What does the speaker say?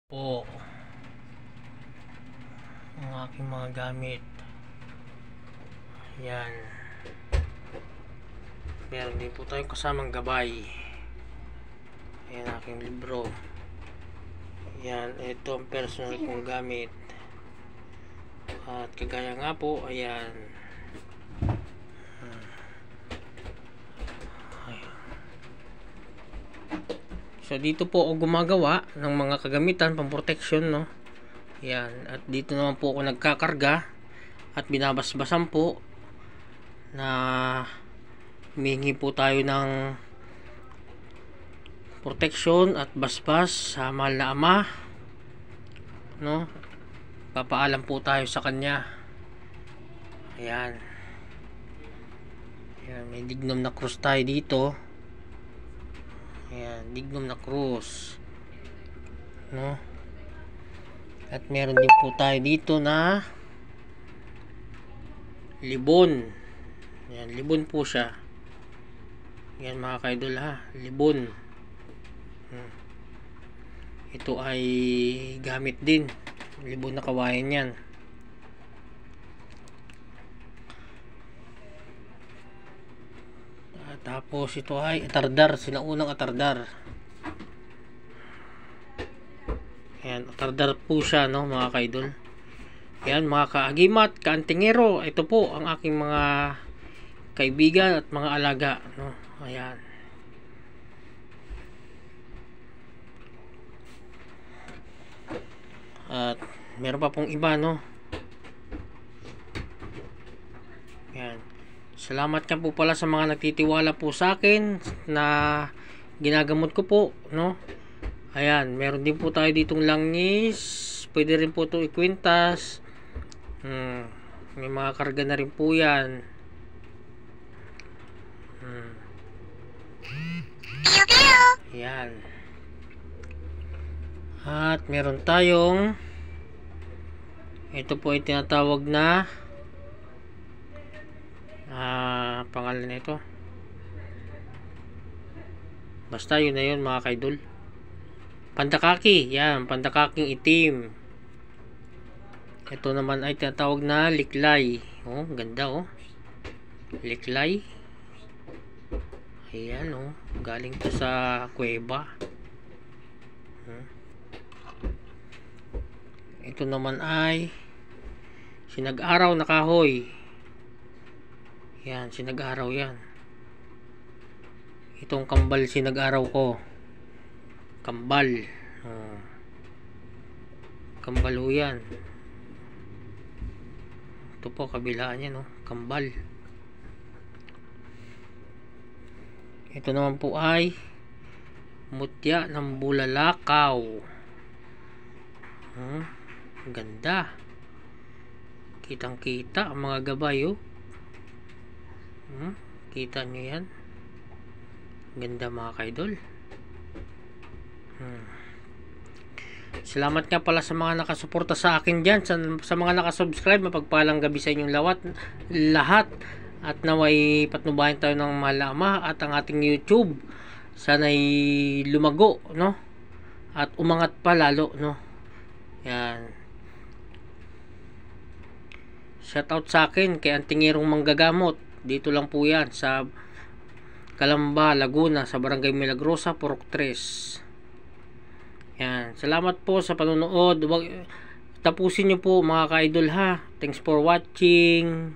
Po ang aking mga gamit. Yan, meron din po tayong kasamang gabay. Ayan, aking libro. Yan, ito ang personal kong gamit. At kagaya nga po, ayan. So dito po ako gumagawa ng mga kagamitan pang protection, no. Yan, at dito naman po ako nagkakarga at binabasbasan po na humihingi po tayo ng protection at basbas sa mahal na ama, no. Papaalam po tayo sa kanya. Ayan. Ayan, may dignum na krus tayo dito. Ayan, dignum na krus, no. At meron din po tayo dito na libon. Ayan, libon po siya. Ayan mga kaidol, ha, libon. Ito ay gamit din, libon na kawayan yan. Tapos ito ay atardar, sinaunang atardar. Ayan, atardar po siya, no mga kaidol. Ayan mga kaagimat, kaantingero, ito po ang aking mga kaibigan at mga alaga, no. Ayan. At meron pa pong iba, no. Ayan. Salamat nga po pala sa mga nagtitiwala po sa akin na ginagamot ko po, no. Ayan, meron din po tayo ditong langis. Pwede rin po ito ikwintas. May mga karga na rin po yan. Ayan. At meron tayong, ito po ay tinatawag na pangalan nito, basta yun na yun mga kaidol, pandakaki. Yan, pandakaking itim. Ito naman ay tinatawag na liklay. Oh, ganda, oh, liklay. Ayan, oh, galing to sa kuweba. Ito naman ay sinag-araw na kahoy. Yan, sinag-araw yan. Itong kambal sinag-araw ko. Kambal. Kambal ho yan. Ito po, kabilaan yan, no? Kambal. Ito naman po ay mutya ng bulalakaw. Ganda. Kitang kita ang mga gabay, oh. Kita nyo yan, ganda mga kaidol. Salamat nga pala sa mga nakasuporta sa akin dyan, sa mga nakasubscribe. Mapagpalang gabi sa inyong lahat, at naway patnubayan tayo ng mahal na ama at ang ating YouTube sana'y lumago, no, at umangat pa lalo, no. Yan, shout out sa akin kay Antingerong Manggagamot. Dito lang po yan sa Calamba, Laguna, sa Barangay Milagrosa, Purok 3. Yan, salamat po sa panonood. Tapusin nyo po mga ka-idol, ha. Thanks for watching.